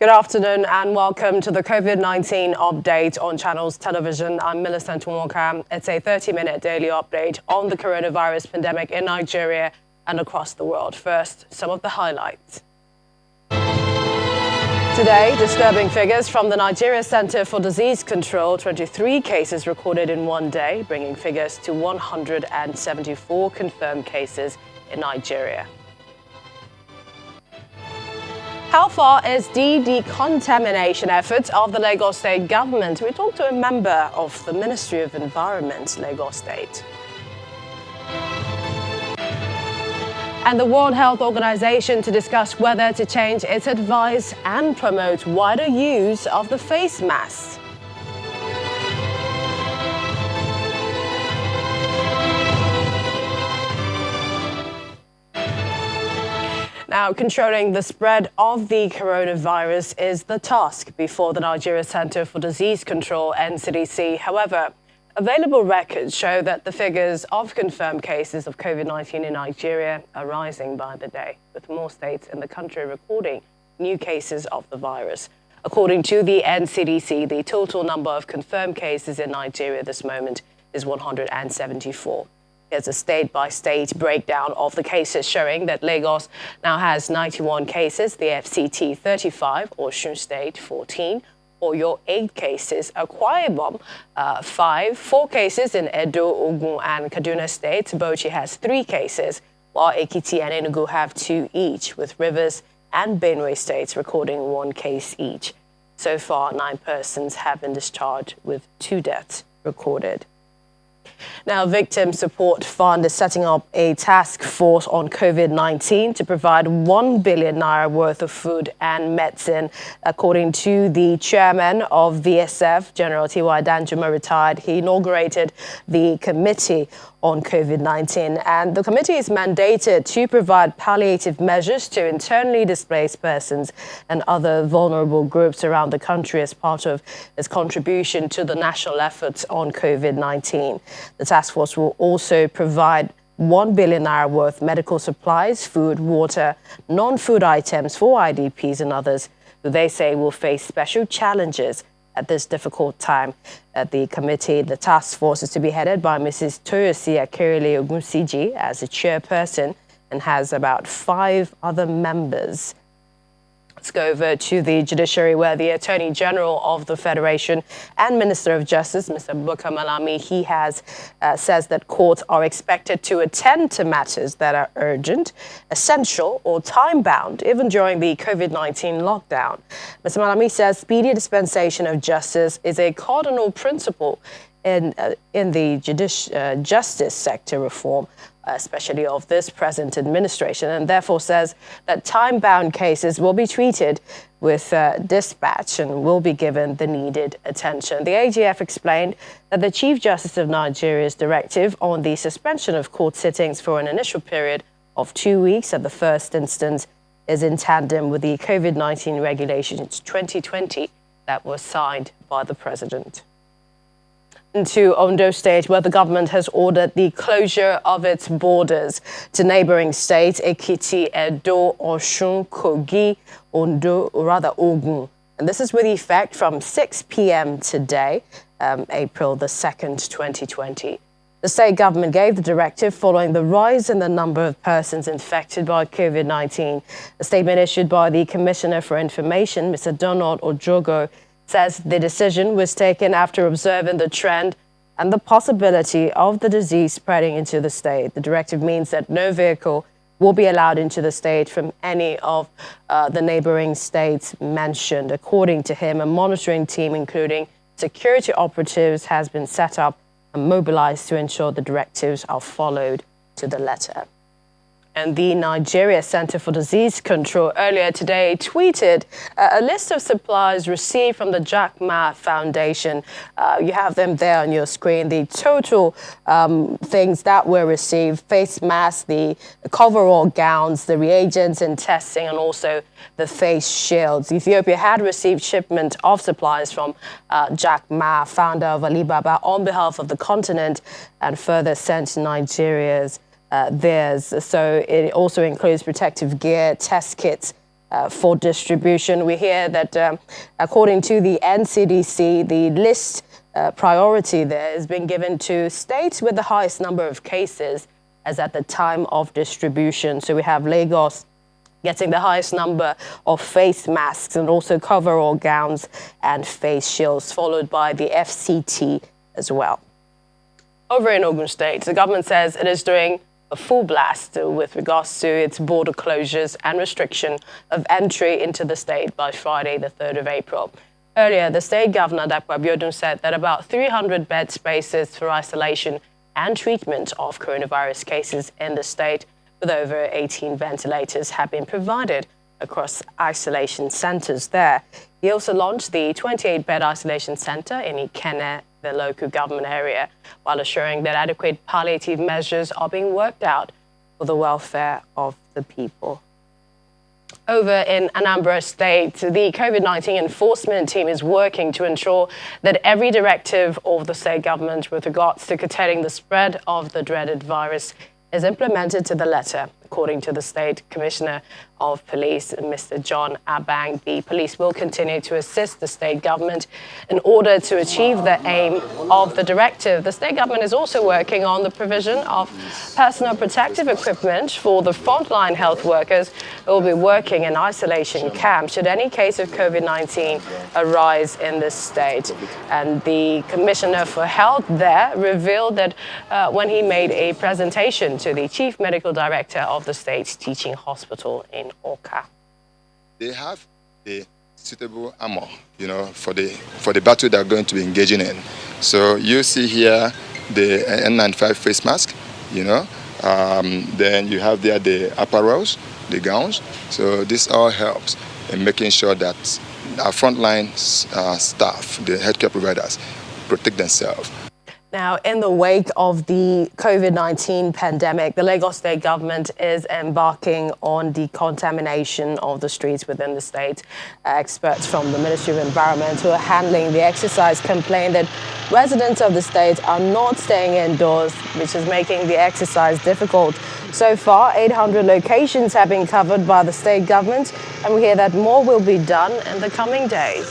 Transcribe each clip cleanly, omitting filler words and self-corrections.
Good afternoon and welcome to the COVID-19 update on Channels Television. I'm Millicent Nwokam. It's a 30-minute daily update on the coronavirus pandemic in Nigeria and across the world. First, some of the highlights. Today, disturbing figures from the Nigeria Center for Disease Control. 23 cases recorded in one day, bringing figures to 174 confirmed cases in Nigeria. How far is the decontamination efforts of the Lagos State government? We talked to a member of the Ministry of Environment, Lagos State. And the World Health Organization to discuss whether to change its advice and promote wider use of the face mask. Now, controlling the spread of the coronavirus is the task before the Nigeria Center for Disease Control, NCDC. However, available records show that the figures of confirmed cases of COVID-19 in Nigeria are rising by the day, with more states in the country recording new cases of the virus. According to the NCDC, the total number of confirmed cases in Nigeria at this moment is 174. Here's a state-by-state breakdown of the cases showing that Lagos now has 91 cases, the FCT 35, Osun State 14, Oyo 8 cases, Akwa Ibom 5, 4 cases in Edo, Ogun and Kaduna State. Bauchi has 3 cases, while Ekiti and Enugu have 2 each, with Rivers and Benue states recording 1 case each. So far, 9 persons have been discharged, with 2 deaths recorded. Now, Victim Support Fund is setting up a task force on COVID-19 to provide 1 billion naira worth of food and medicine. According to the chairman of VSF, General T.Y. Danjuma, retired, he inaugurated the committee on COVID-19, and the committee is mandated to provide palliative measures to internally displaced persons and other vulnerable groups around the country as part of its contribution to the national efforts on COVID-19. The task force will also provide 1 billion naira worth medical supplies, food, water, non-food items for IDPs and others who they say will face special challenges at this difficult time. At the committee, the task force is to be headed by Mrs. Toyosi Akerele Ogunsiji as the chairperson and has about 5 other members. Let's go over to the judiciary, where the Attorney General of the Federation and Minister of Justice, Mr. Bukar Malami, he has says that courts are expected to attend to matters that are urgent, essential or time-bound, even during the COVID-19 lockdown. Mr. Malami says speedy dispensation of justice is a cardinal principle in the justice sector reform, especially of this present administration, and therefore says that time-bound cases will be treated with dispatch and will be given the needed attention. The AGF explained that the Chief Justice of Nigeria's directive on the suspension of court sittings for an initial period of 2 weeks at the first instance is in tandem with the COVID-19 regulations 2020 that were signed by the President. To Ondo State, where the government has ordered the closure of its borders to neighboring states, Ekiti, Edo, Osun, Kogi, Ogun. And this is with effect from 6 p.m. today, April the 2nd, 2020. The state government gave the directive following the rise in the number of persons infected by COVID-19. A statement issued by the Commissioner for Information, Mr. Donald Ojogo, says the decision was taken after observing the trend and the possibility of the disease spreading into the state. The directive means that no vehicle will be allowed into the state from any of the neighboring states mentioned. According to him, a monitoring team, including security operatives, has been set up and mobilized to ensure the directives are followed to the letter. And the Nigeria Center for Disease Control earlier today tweeted a list of supplies received from the Jack Ma Foundation. You have them there on your screen. The total things that were received: face masks, the coverall gowns, the reagents and testing, and also the face shields. Ethiopia had received shipment of supplies from Jack Ma, founder of Alibaba, on behalf of the continent, and further sent to Nigeria's theirs. So it also includes protective gear, test kits, for distribution. We hear that according to the NCDC, the list priority there has been given to states with the highest number of cases as at the time of distribution. So we have Lagos getting the highest number of face masks and also coverall gowns and face shields, followed by the FCT as well. Over in Ogun State, the government says it is doing a full blast with regards to its border closures and restriction of entry into the state by Friday, the 3rd of April. Earlier, the state governor, Dapo Abiodun, said that about 300 bed spaces for isolation and treatment of coronavirus cases in the state, with over 18 ventilators, have been provided across isolation centres there. He also launched the 28-bed isolation centre in Ikenne, the local government area, while assuring that adequate palliative measures are being worked out for the welfare of the people. Over in Anambra State, the COVID-19 enforcement team is working to ensure that every directive of the state government with regards to curtailing the spread of the dreaded virus is implemented to the letter. According to the State Commissioner of Police, Mr. John Abang, the police will continue to assist the state government in order to achieve the aim of the directive. The state government is also working on the provision of personal protective equipment for the frontline health workers who will be working in isolation camps should any case of COVID-19 arise in the state. And the Commissioner for Health there revealed that when he made a presentation to the Chief Medical Director of the state's teaching hospital in Oka. They have the suitable armor, for the battle they're going to be engaging in. So you see here the N95 face mask, then you have there the apparels, the gowns. So this all helps in making sure that our frontline staff, the healthcare providers, protect themselves. Now, in the wake of the COVID-19 pandemic, the Lagos state government is embarking on decontamination of the streets within the state. Experts from the Ministry of Environment who are handling the exercise complain that residents of the state are not staying indoors, which is making the exercise difficult. So far, 800 locations have been covered by the state government, and we hear that more will be done in the coming days.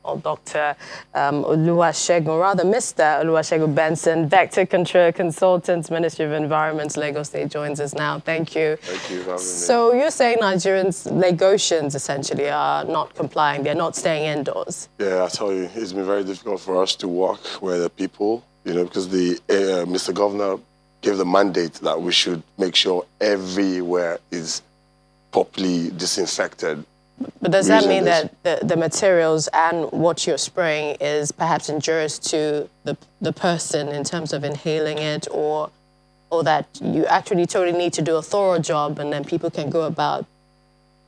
Well, Dr. Oluwasegun, or rather Mr. Oluwasegun Benson, Vector Control Consultant, Ministry of Environment, Lagos State, joins us now. Thank you. Thank you for having me. So you're saying Nigerians, Lagosians essentially, are not complying. They're not staying indoors. Yeah, I tell you, it's been very difficult for us to work with the people, because the Mr. Governor gave the mandate that we should make sure everywhere is properly disinfected. But does that mean that the materials and what you're spraying is perhaps injurious to the person in terms of inhaling it, or that you actually totally need to do a thorough job and then people can go about?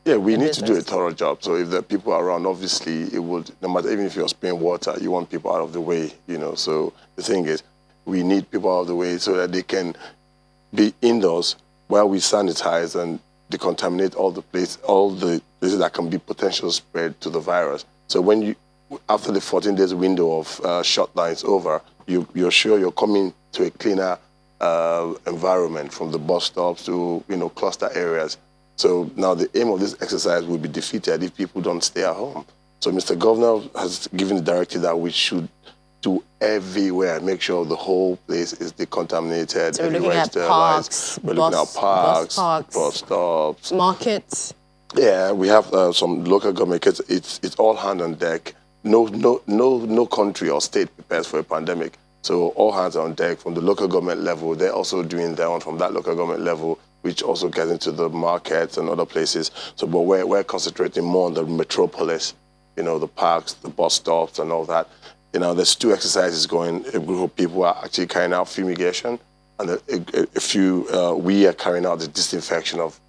Yeah, we need to do a thorough job. So if the people are around, obviously it would, no matter, even if you're spraying water, you want people out of the way, So the thing is, we need people out of the way so that they can be indoors while we sanitize and decontaminate all the places that can be potential spread to the virus. So when after the 14 days window of shutdown is over, you're sure you're coming to a cleaner environment, from the bus stops to cluster areas. So now the aim of this exercise will be defeated if people don't stay at home. So Mr. Governor has given the directive that we should do everywhere, make sure the whole place is decontaminated. So we're looking at parks, bus stops, markets. Yeah, we have some local government. It's all hand on deck. No country or state prepares for a pandemic. So all hands on deck from the local government level. They're also doing their own from that local government level, which also gets into the markets and other places. So, but we're concentrating more on the metropolis, the parks, the bus stops, and all that. There's two exercises going. A group of people are actually carrying out fumigation, and a few, we are carrying out the disinfection of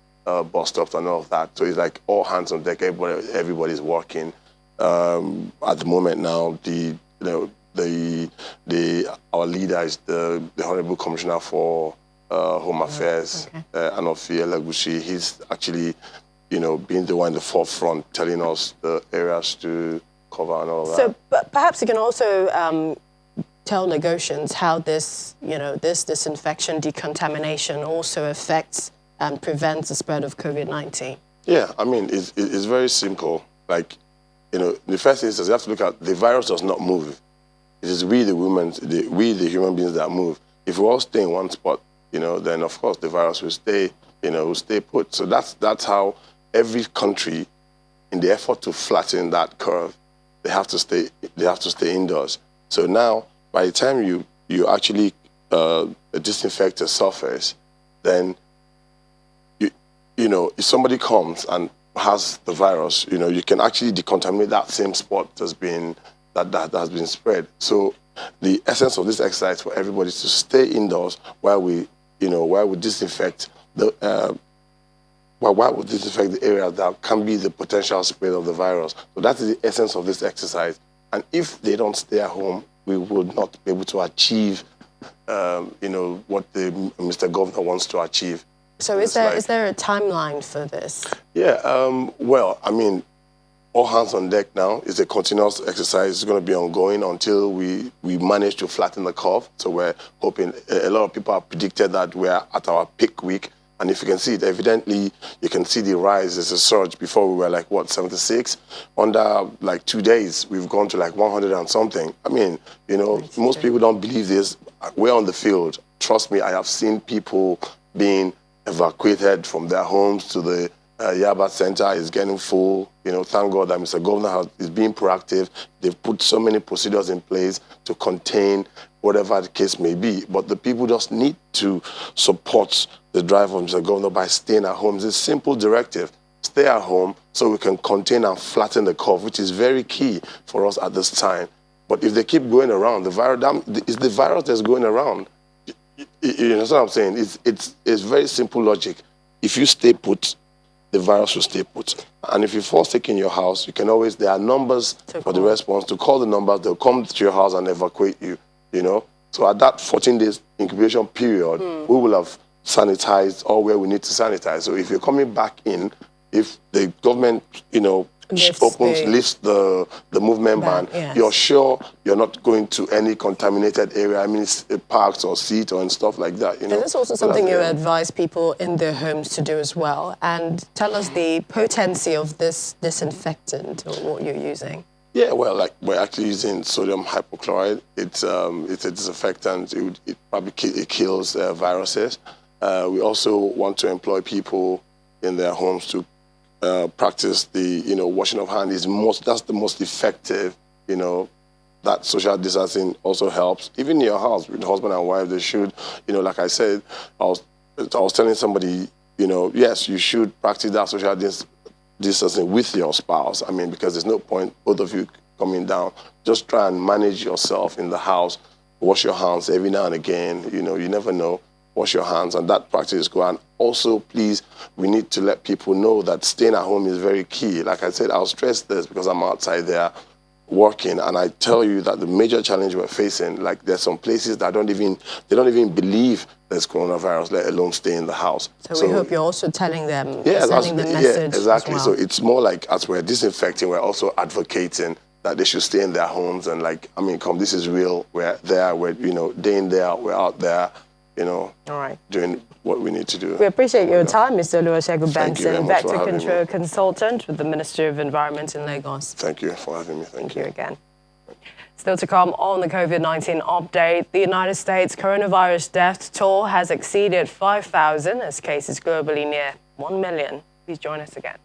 bus stops and all of that. So it's like all hands on deck. Everybody's working. At the moment now, our leader is the Honorable Commissioner for Home Affairs, Anofi Elegushi. He's actually, being the one in the forefront, telling us the areas to cover and all that. So, but perhaps you can also tell Lagosians how this, this disinfection, decontamination also affects and prevents the spread of COVID-19. Yeah, I mean, it's very simple. Like, the first instance, you have to look at the virus does not move. It is we, the human beings that move. If we all stay in one spot, then of course the virus will stay, will stay put. So that's how every country, in the effort to flatten that curve, they have to stay indoors. So now, by the time you actually disinfect a surface, then if somebody comes and has the virus, you can actually decontaminate that same spot that has been spread. So the essence of this exercise for everybody is to stay indoors while we disinfect the area that can be the potential spread of the virus. So that is the essence of this exercise. And if they don't stay at home, we will not be able to achieve, what the Mr. Governor wants to achieve. So is there a timeline for this? Yeah, well, I mean, all hands on deck now. It's a continuous exercise. It's going to be ongoing until we manage to flatten the curve. So we're hoping, a lot of people have predicted that we're at our peak week. And if you can see it, evidently, you can see the rise. There's a surge. Before we were like, 76? Under like 2 days, we've gone to like 100 and something. I mean, most people don't believe this. We're on the field. Trust me, I have seen people being evacuated from their homes to the Yaba Center. Is getting full. Thank God that Mr. Governor is being proactive. They've put so many procedures in place to contain whatever the case may be. But the people just need to support the drive of Mr. Governor by staying at home. It's a simple directive. Stay at home so we can contain and flatten the curve, which is very key for us at this time. But if they keep going around, the virus that's going around. You know what I'm saying? It's very simple logic. If you stay put, the virus will stay put. And if you fall sick in your house, you can always, there are numbers for the response. To call the numbers, they'll come to your house and evacuate you, So at that 14 days incubation period, we will have sanitized all where we need to sanitize. So if you're coming back in, if the government, lifts the movement ban, yes, you're sure you're not going to any contaminated area. I mean, it's parks or seats or and stuff like that. Is this also something you advise people in their homes to do as well? And tell us the potency of this disinfectant or what you're using. Yeah, well, like we're actually using sodium hypochlorite. It's a disinfectant. It kills viruses. We also want to employ people in their homes to practice the washing of hands. That's the most effective. That social distancing also helps. Even in your house with husband and wife, they should. Like I said, I was telling somebody, yes, you should practice that social distancing with your spouse. I mean, because there's no point both of you coming down. Just try and manage yourself in the house. Wash your hands every now and again. You never know. Wash your hands, and that practice is good. And also, please, we need to let people know that staying at home is very key. Like I said, I'll stress this because I'm outside there working, and I tell you that the major challenge we're facing, like there's some places that don't even believe there's coronavirus, let alone stay in the house. So we hope you're also telling them, sending the message. Yeah, exactly. As well. So it's more like as we're disinfecting, we're also advocating that they should stay in their homes and this is real. We're there. We're day in, day out. We're out there. All right, doing what we need to do. We appreciate your time, Mr. Oluwasegun Benson, Vector Control me. Consultant with the Ministry of Environment in Lagos. Thank you for having me. Thank you again. Still to come on the COVID-19 update, the United States coronavirus death toll has exceeded 5,000 as cases globally near 1 million. Please join us again.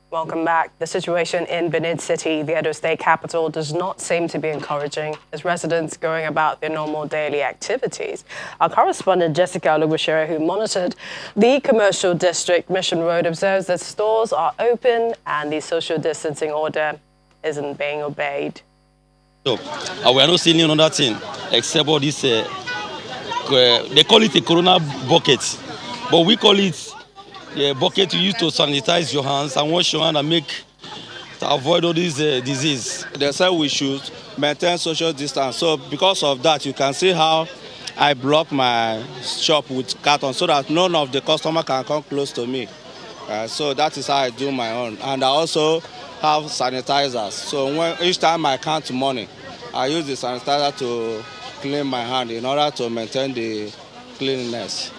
Welcome back. The situation in Benin City, the Edo State capital, does not seem to be encouraging as residents going about their normal daily activities. Our correspondent Jessica Olubushire, who monitored the commercial district Mission Road, observes that stores are open and the social distancing order isn't being obeyed. So, we are not seeing another thing except all this. They call it a corona bucket, but we call it the bucket you use to sanitize your hands and wash your hands and to avoid all these disease. They said we should maintain social distance. So because of that, you can see how I block my shop with carton so that none of the customer can come close to me. So that is how I do my own. And I also have sanitizers. So each time I count money, I use the sanitizer to clean my hand in order to maintain the cleanliness.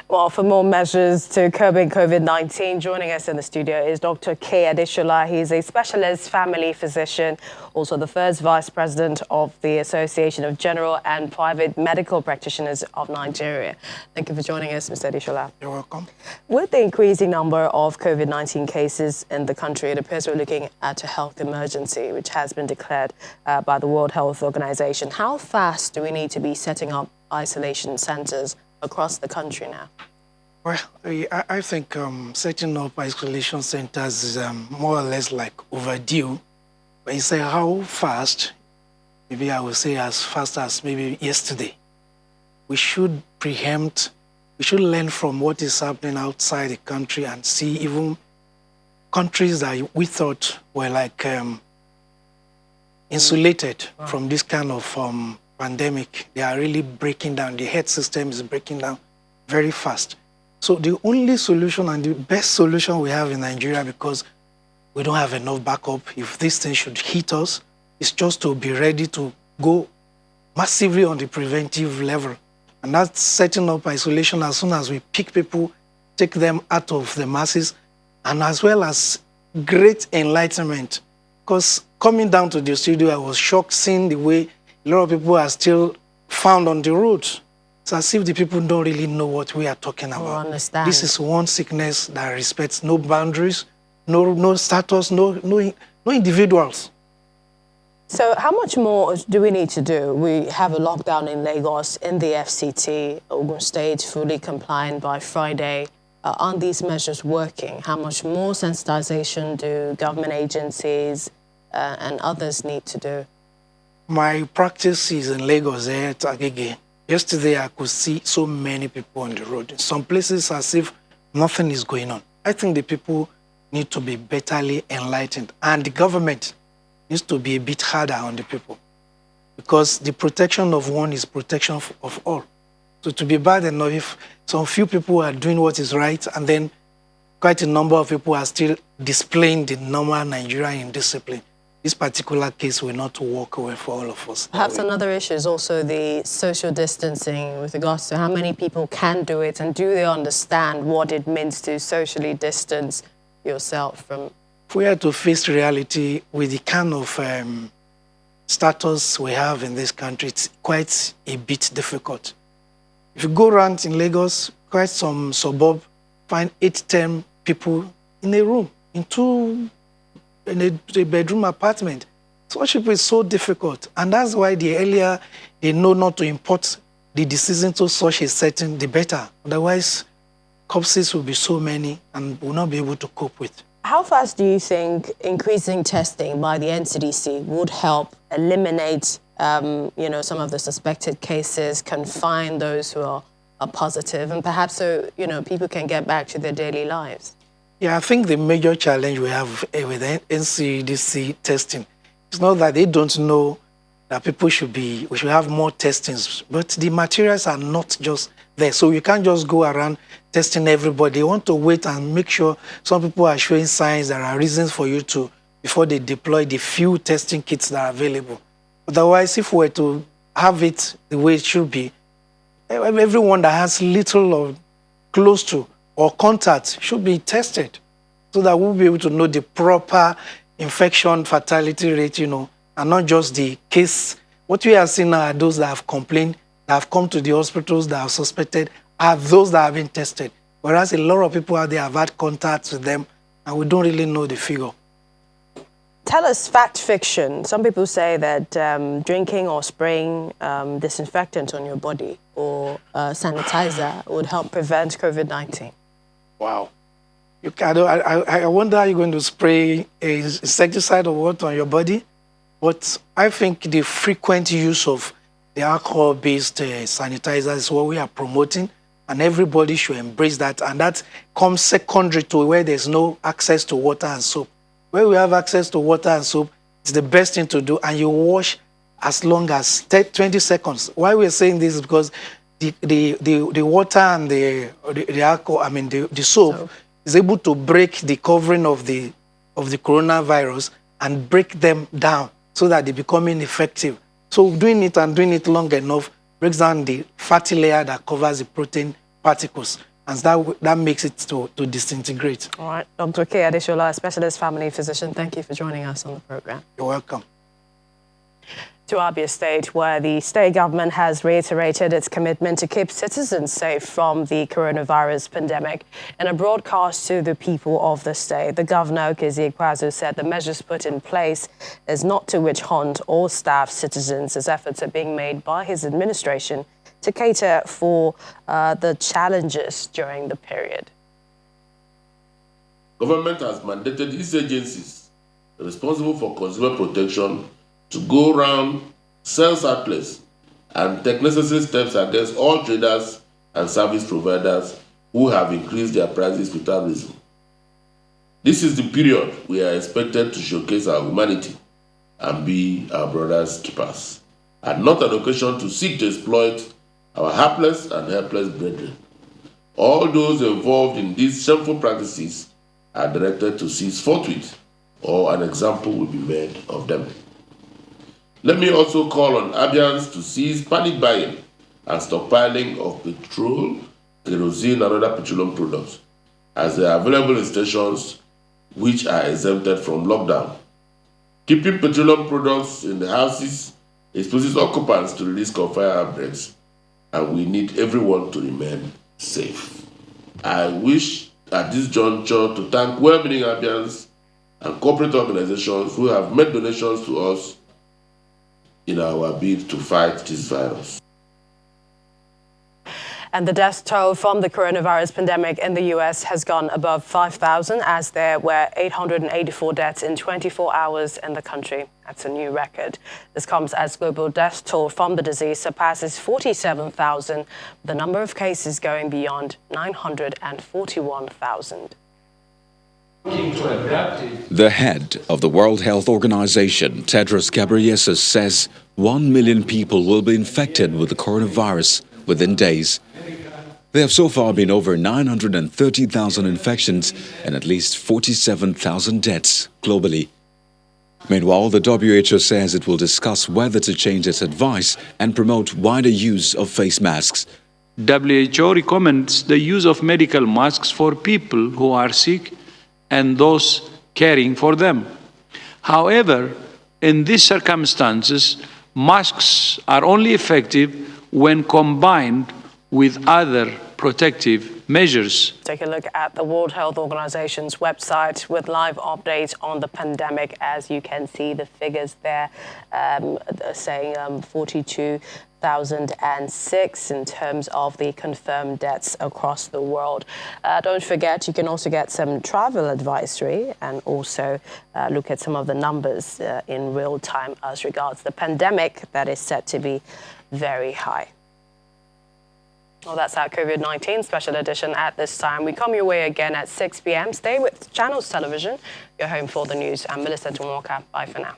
Well, for more measures to curbing COVID-19, joining us in the studio is Dr. Cady Shelah. He's a specialist family physician, also the first vice president of the Association of General and Private Medical Practitioners of Nigeria. Thank you for joining us, Mr. Shelah. You're welcome. With the increasing number of COVID-19 cases in the country, it appears we're looking at a health emergency, which has been declared by the World Health Organization. How fast do we need to be setting up isolation centers across the country now? Well, I think setting up isolation centers is more or less like overdue. When you say how fast, maybe I will say as fast as maybe yesterday. We should preempt, we should learn from what is happening outside the country and see even countries that we thought were like insulated from this kind of pandemic. They are really breaking down. The health system is breaking down very fast. So the only solution and the best solution we have in Nigeria, because we don't have enough backup, if this thing should hit us, is just to be ready to go massively on the preventive level. And that's setting up isolation as soon as we pick people, take them out of the masses, and as well as great enlightenment. Because coming down to the studio, I was shocked seeing the way a lot of people are still found on the road. It's as if the people don't really know what we are talking about. Understand. This is one sickness that respects no boundaries, no status, no individuals. So how much more do we need to do? We have a lockdown in Lagos, in the FCT, Ogun State, fully compliant by Friday. Aren't these measures working? How much more sensitization do government agencies and others need to do? My practice is in Lagos, at Agege. Yesterday, I could see so many people on the road. In some places, as if nothing is going on. I think the people need to be betterly enlightened. And the government needs to be a bit harder on the people. Because the protection of one is protection of all. So to be bad enough, if some few people are doing what is right, and then quite a number of people are still displaying the normal Nigerian indiscipline, this particular case will not work away for all of us. Perhaps another issue is also the social distancing with regards to how many people can do it, and do they understand what it means to socially distance yourself from... If we are to face reality with the kind of status we have in this country, it's quite a bit difficult. If you go around in Lagos, quite some suburb, find 8-10 people in a room, in a bedroom apartment. Such people is so difficult. And that's why the earlier they know not to import the disease into such a setting, the better. Otherwise, corpses will be so many and will not be able to cope with. How fast do you think increasing testing by the NCDC would help eliminate some of the suspected cases, confine those who are positive, and perhaps so people can get back to their daily lives? Yeah, I think the major challenge we have with NCDC testing is not that they don't know that we should have more testings, but the materials are not just there. So you can't just go around testing everybody. They want to wait and make sure some people are showing signs. There are reasons for you to, before they deploy the few testing kits that are available. Otherwise, if we were to have it the way it should be, everyone that has little or close to or contact should be tested so that we'll be able to know the proper infection fatality rate, and not just the case. What we are seeing now are those that have complained, that have come to the hospitals, that are suspected, are those that have been tested. Whereas a lot of people out there have had contact with them and we don't really know the figure. Tell us fact, fiction. Some people say that drinking or spraying disinfectant on your body or sanitizer would help prevent COVID-19. Wow. I wonder, are you going to spray a insecticide or what on your body? But I think the frequent use of the alcohol-based sanitizer is what we are promoting, and everybody should embrace that. And that comes secondary to where there's no access to water and soap. Where we have access to water and soap, it's the best thing to do, and you wash as long as 20 seconds. Why we're saying this is because the water and the alcohol, I mean the soap, is able to break the covering of the coronavirus and break them down so that they become ineffective. So doing it and doing it long enough breaks down the fatty layer that covers the protein particles, and that makes it to disintegrate. All right, Dr. Cady Shelah, specialist family physician, thank you for joining us on the program. You're welcome. To Abia State, where the state government has reiterated its commitment to keep citizens safe from the coronavirus pandemic. In a broadcast to the people of the state, the governor, Cady Shelah, said the measures put in place is not to witch hunt or starve citizens, as efforts are being made by his administration to cater for the challenges during the period. Government has mandated its agencies responsible for consumer protection to go around sales outlets and take necessary steps against all traders and service providers who have increased their prices without reason. This is the period we are expected to showcase our humanity and be our brothers' keepers, and not an occasion to seek to exploit our hapless and helpless brethren. All those involved in these shameful practices are directed to cease forthwith, or an example will be made of them. Let me also call on Abians to cease panic buying and stockpiling of petrol, kerosene, and other petroleum products, as they are available in stations which are exempted from lockdown. Keeping petroleum products in the houses exposes occupants to the risk of fire outbreaks, and we need everyone to remain safe. I wish at this juncture to thank well-meaning Abians and corporate organizations who have made donations to us in our bid to fight this virus. And the death toll from the coronavirus pandemic in the U.S. has gone above 5,000, as there were 884 deaths in 24 hours in the country. That's a new record. This comes as global death toll from the disease surpasses 47,000, the number of cases going beyond 941,000. The head of the World Health Organization, Tedros Ghebreyesus, says 1 million people will be infected with the coronavirus within days. There have so far been over 930,000 infections and at least 47,000 deaths globally. Meanwhile, the WHO says it will discuss whether to change its advice and promote wider use of face masks. WHO recommends the use of medical masks for people who are sick and those caring for them. However, in these circumstances, masks are only effective when combined with other protective measures. Take a look at the World Health Organization's website with live updates on the pandemic. As you can see, the figures there saying 42,006 in terms of the confirmed deaths across the world. Don't forget, you can also get some travel advisory and also look at some of the numbers in real time as regards the pandemic that is set to be very high. Well, that's our COVID-19 special edition at this time. We come your way again at 6 p.m. Stay with Channels Television, your home for the news. I'm Melissa Tumwalka. Bye for now.